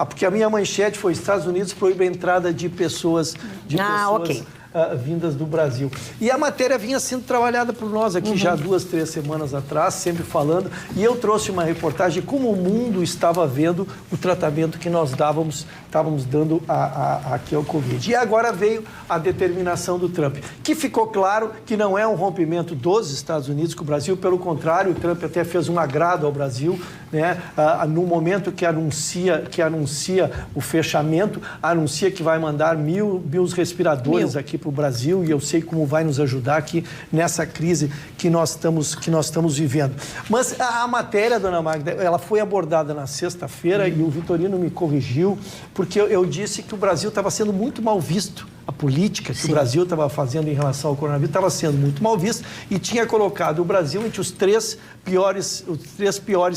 Porque a minha manchete foi: Estados Unidos proíbe a entrada de pessoas, ok. Vindas do Brasil. E a matéria vinha sendo trabalhada por nós aqui já 2, 3 semanas atrás, sempre falando, e eu trouxe uma reportagem de como o mundo estava vendo o tratamento que nós estávamos dando aqui ao Covid. E agora veio a determinação do Trump, que ficou claro que não é um rompimento dos Estados Unidos com o Brasil, pelo contrário, o Trump até fez um agrado ao Brasil, né? No momento que anuncia o fechamento, anuncia que vai mandar mil respiradores aqui para o Brasil, e eu sei como vai nos ajudar aqui nessa crise que nós estamos vivendo. Mas a matéria, dona Magda, ela foi abordada na sexta-feira e o Vitorino me corrigiu, porque eu disse que o Brasil estava sendo muito mal visto. A política que o Brasil estava fazendo em relação ao coronavírus estava sendo muito mal vista e tinha colocado o Brasil entre os três piores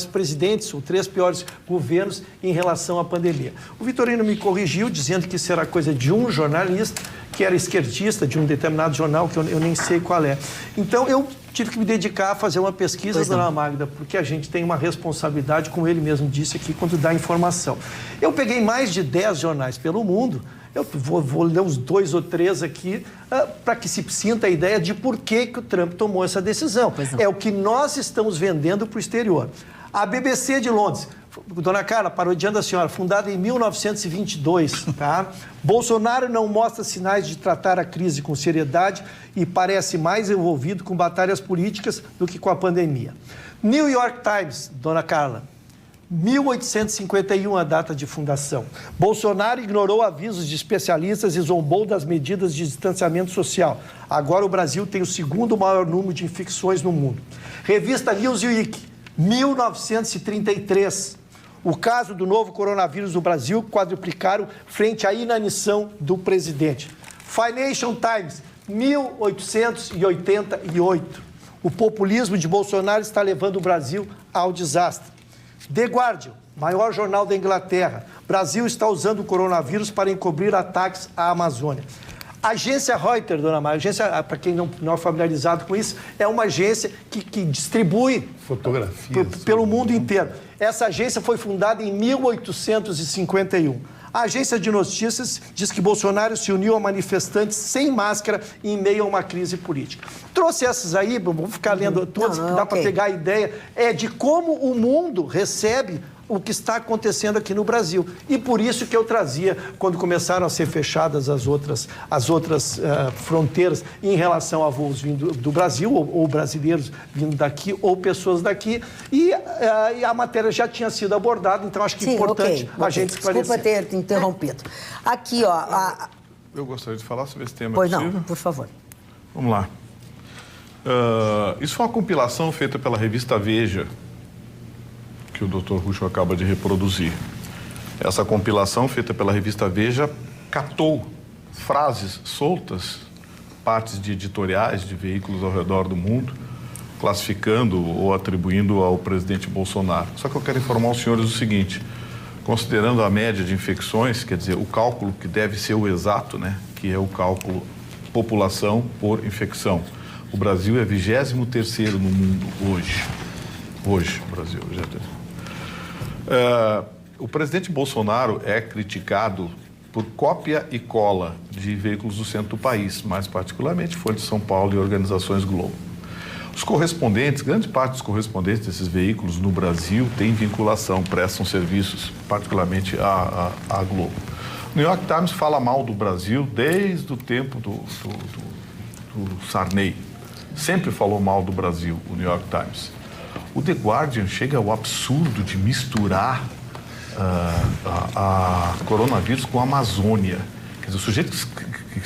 presidentes, ou 3 piores governos em relação à pandemia. O Vitorino me corrigiu, dizendo que isso era coisa de um jornalista, que era esquerdista de um determinado jornal, que eu nem sei qual é. Então, eu tive que me dedicar a fazer uma pesquisa, dona Magda, porque a gente tem uma responsabilidade, como ele mesmo disse aqui, quando dá informação. Eu peguei mais de 10 jornais pelo mundo. Eu vou ler uns 2 ou 3 aqui para que se sinta a ideia de por que o Trump tomou essa decisão. É o que nós estamos vendendo para o exterior. A BBC de Londres, dona Carla, parodiando a senhora, fundada em 1922, tá? Bolsonaro não mostra sinais de tratar a crise com seriedade e parece mais envolvido com batalhas políticas do que com a pandemia. New York Times, dona Carla, 1851 a data de fundação. Bolsonaro ignorou avisos de especialistas e zombou das medidas de distanciamento social. Agora o Brasil tem o 2º maior número de infecções no mundo. Revista Newsweek, 1933. O caso do novo coronavírus no Brasil quadruplicaram frente à inanição do presidente. Financial Times, 1888. O populismo de Bolsonaro está levando o Brasil ao desastre. The Guardian, maior jornal da Inglaterra. Brasil está usando o coronavírus para encobrir ataques à Amazônia. A agência Reuters, dona Maria, para quem não é familiarizado com isso, é uma agência que distribui fotografias pelo mundo inteiro. Essa agência foi fundada em 1851. A agência de notícias diz que Bolsonaro se uniu a manifestantes sem máscara em meio a uma crise política. Trouxe essas aí, vamos ficar lendo todas, que dá para pegar a ideia, de como o mundo recebe o que está acontecendo aqui no Brasil. E por isso que eu trazia, quando começaram a ser fechadas as outras fronteiras em relação a voos vindo do Brasil, ou brasileiros vindo daqui, ou pessoas daqui, e a matéria já tinha sido abordada, então acho que é importante a gente esclarecer. Desculpa ter te interrompido. Aqui, ó... Eu gostaria de falar sobre esse tema. Pois não, por favor. Vamos lá. Isso foi uma compilação feita pela revista Veja, que o Dr. Ruschel acaba de reproduzir. Essa compilação feita pela revista Veja catou frases soltas, partes de editoriais de veículos ao redor do mundo, classificando ou atribuindo ao presidente Bolsonaro. Só que eu quero informar os senhores o seguinte: considerando a média de infecções, quer dizer, o cálculo que deve ser o exato, né, que é o cálculo população por infecção. O Brasil é 23º no mundo hoje. Hoje, o Brasil é 23º. O presidente Bolsonaro é criticado por cópia e cola de veículos do centro do país, mais particularmente Folha de São Paulo e organizações Globo. Os correspondentes, grande parte dos correspondentes desses veículos no Brasil tem vinculação, prestam serviços, particularmente à Globo. O New York Times fala mal do Brasil desde o tempo do Sarney. Sempre falou mal do Brasil, o New York Times. O The Guardian chega ao absurdo de misturar a coronavírus com a Amazônia. Quer dizer, o sujeito que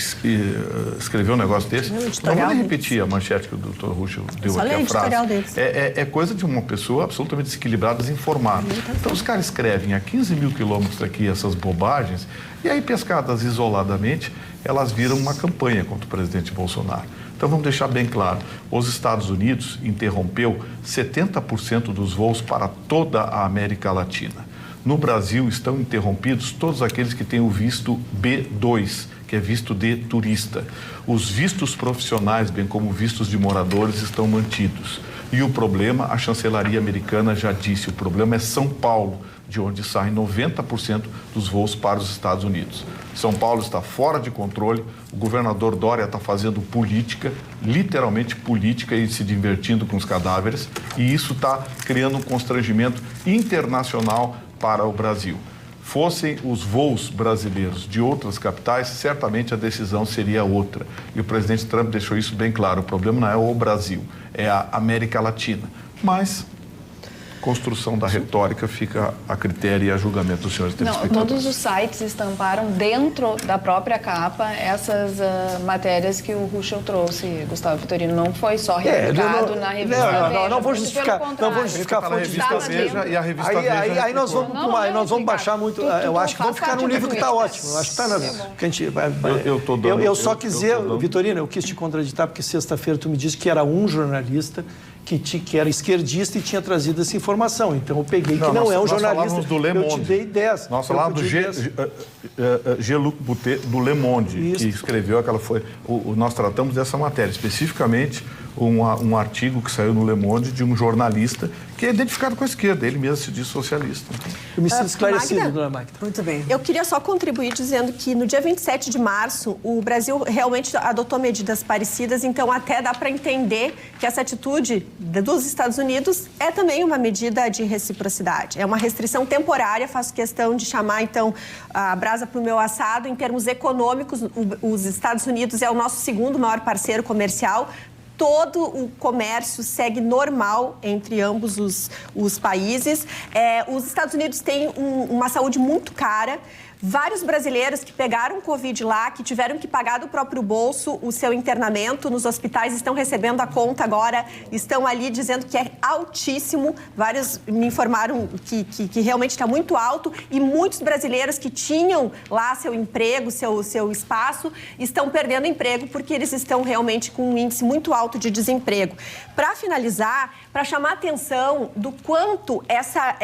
escreveu um negócio desse... Não vou nem repetir a manchete que o Dr. Ruschel deu aqui, a frase. É coisa de uma pessoa absolutamente desequilibrada, desinformada. Então, os caras escrevem a 15 mil quilômetros daqui essas bobagens, e aí, pescadas isoladamente, elas viram uma campanha contra o presidente Bolsonaro. Então, vamos deixar bem claro, os Estados Unidos interrompeu 70% dos voos para toda a América Latina. No Brasil, estão interrompidos todos aqueles que têm o visto B2, que é visto de turista. Os vistos profissionais, bem como vistos de moradores, estão mantidos. E o problema, a chancelaria americana já disse, o problema é São Paulo, de onde saem 90% dos voos para os Estados Unidos. São Paulo está fora de controle, o governador Dória está fazendo política, literalmente política, e se divertindo com os cadáveres, e isso está criando um constrangimento internacional para o Brasil. Fossem os voos brasileiros de outras capitais, certamente a decisão seria outra. E o presidente Trump deixou isso bem claro. O problema não é o Brasil, é a América Latina. Mas construção da retórica fica a critério e a julgamento dos senhores telespectadores. Não, todos os sites estamparam dentro da própria capa essas matérias que o Ruschel trouxe, Gustavo Vitorino. Não foi só republicado na revista Veja. Não vou justificar. Não vou justificar a fonte de Veja e a revista Veja. Aí nós vamos baixar muito. Eu acho que vamos ficar num nível que está ótimo. Eu acho que está Eu só quis dizer, Vitorino, eu quis te contraditar, porque sexta-feira tu me disse que era um jornalista que era esquerdista e tinha trazido essa informação. Então, eu peguei que não é um jornalista. Do Le Monde. Eu te dei 10. Nós falávamos do Jean-Luc Boutet, do Le Monde, que escreveu aquela... Nós tratamos dessa matéria, especificamente um artigo que saiu no Le Monde de um jornalista que é identificado com a esquerda. Ele mesmo se diz socialista. Eu me sinto esclarecido, dona Magda. Muito bem. Eu queria só contribuir dizendo que no dia 27 de março, o Brasil realmente adotou medidas parecidas, então até dá para entender que essa atitude dos Estados Unidos é também uma medida de reciprocidade. É uma restrição temporária, faço questão de chamar, então, a brasa para o meu assado. Em termos econômicos, os Estados Unidos é o nosso segundo maior parceiro comercial. Todo o comércio segue normal entre ambos os países. Os Estados Unidos têm uma saúde muito cara. Vários brasileiros que pegaram Covid lá, que tiveram que pagar do próprio bolso o seu internamento nos hospitais, estão recebendo a conta agora, estão ali dizendo que é altíssimo. Vários me informaram que realmente está muito alto, e muitos brasileiros que tinham lá seu emprego, seu espaço, estão perdendo emprego porque eles estão realmente com um índice muito alto de desemprego. Para finalizar, para chamar a atenção do quanto essa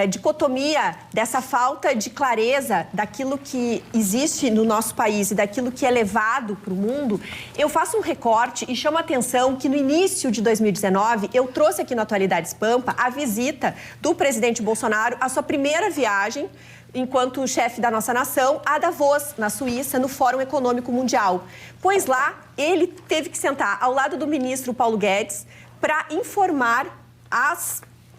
dicotomia, dessa falta de clareza daquilo que existe no nosso país e daquilo que é levado para o mundo, eu faço um recorte e chamo a atenção que no início de 2019, eu trouxe aqui no Atualidades Pampa a visita do presidente Bolsonaro, a sua primeira viagem enquanto chefe da nossa nação, a Davos, na Suíça, no Fórum Econômico Mundial. Pois lá, ele teve que sentar ao lado do ministro Paulo Guedes para informar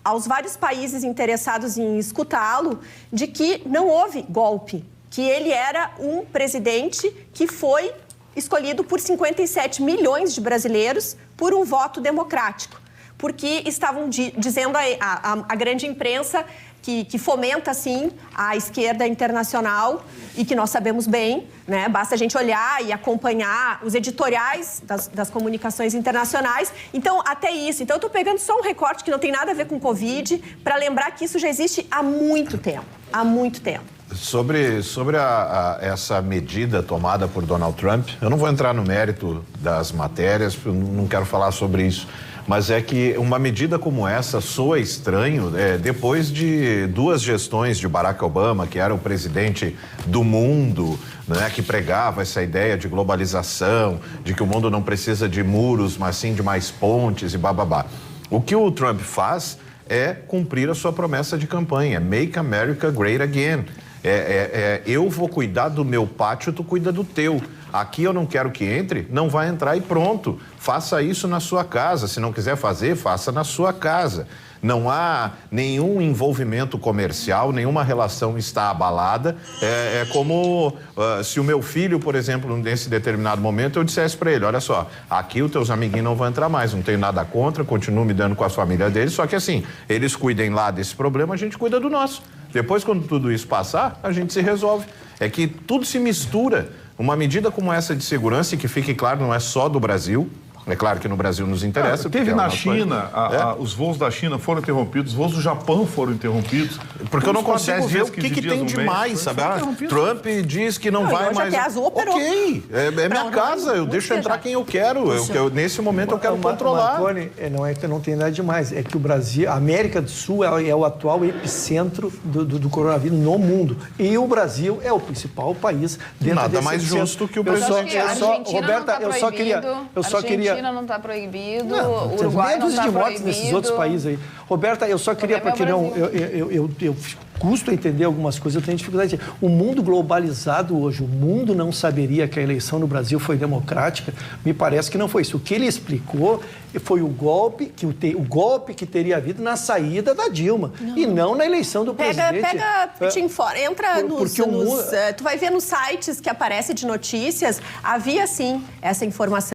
aos vários países interessados em escutá-lo de que não houve golpe, que ele era um presidente que foi escolhido por 57 milhões de brasileiros por um voto democrático, porque estavam dizendo a grande imprensa que fomenta, assim, a esquerda internacional e que nós sabemos bem, né? Basta a gente olhar e acompanhar os editoriais das comunicações internacionais. Então, até isso. Então, eu estou pegando só um recorte que não tem nada a ver com Covid, para lembrar que isso já existe há muito tempo. Há muito tempo. Sobre essa medida tomada por Donald Trump, eu não vou entrar no mérito das matérias, eu não quero falar sobre isso. Mas é que uma medida como essa soa estranho depois de 2 gestões de Barack Obama, que era o presidente do mundo, né, que pregava essa ideia de globalização, de que o mundo não precisa de muros, mas sim de mais pontes e bababá. O que o Trump faz é cumprir a sua promessa de campanha, Make America Great Again. Eu vou cuidar do meu pátio, tu cuida do teu. Aqui eu não quero que entre, não vai entrar e pronto. Faça isso na sua casa. Se não quiser fazer, faça na sua casa. Não há nenhum envolvimento comercial, nenhuma relação está abalada. É como se o meu filho, por exemplo, nesse determinado momento, eu dissesse para ele, olha só, aqui os teus amiguinhos não vão entrar mais, não tenho nada contra, continuo me dando com a família deles, só que assim, eles cuidem lá desse problema, a gente cuida do nosso. Depois, quando tudo isso passar, a gente se resolve. É que tudo se mistura. Uma medida como essa de segurança, e que fique claro, não é só do Brasil. É claro que no Brasil nos interessa. Teve na China, os voos da China foram interrompidos, os voos do Japão foram interrompidos. Porque eu não consigo ver o que tem de mais, sabe? Trump diz que não vai mais... Ok, é minha casa, eu deixo entrar quem eu quero. Nesse momento eu quero controlar. Marconi, não é que não tem nada demais, é que o Brasil, a América do Sul é o atual epicentro do coronavírus no mundo. E o Brasil é o principal país dentro desse Nada mais justo que o Brasil. Roberta, eu só queria Argentina não está proibido, o Uruguai não está de mortes proibido. nesses outros países aí. Roberta, eu só queria, porque não, eu custo a entender algumas coisas, eu tenho dificuldade. O mundo globalizado hoje, o mundo não saberia que a eleição no Brasil foi democrática? Me parece que não foi isso. O que ele explicou foi o golpe que teria havido na saída da Dilma e não na eleição do presidente. Entra tu vai ver nos sites que aparece de notícias, havia sim essa informação.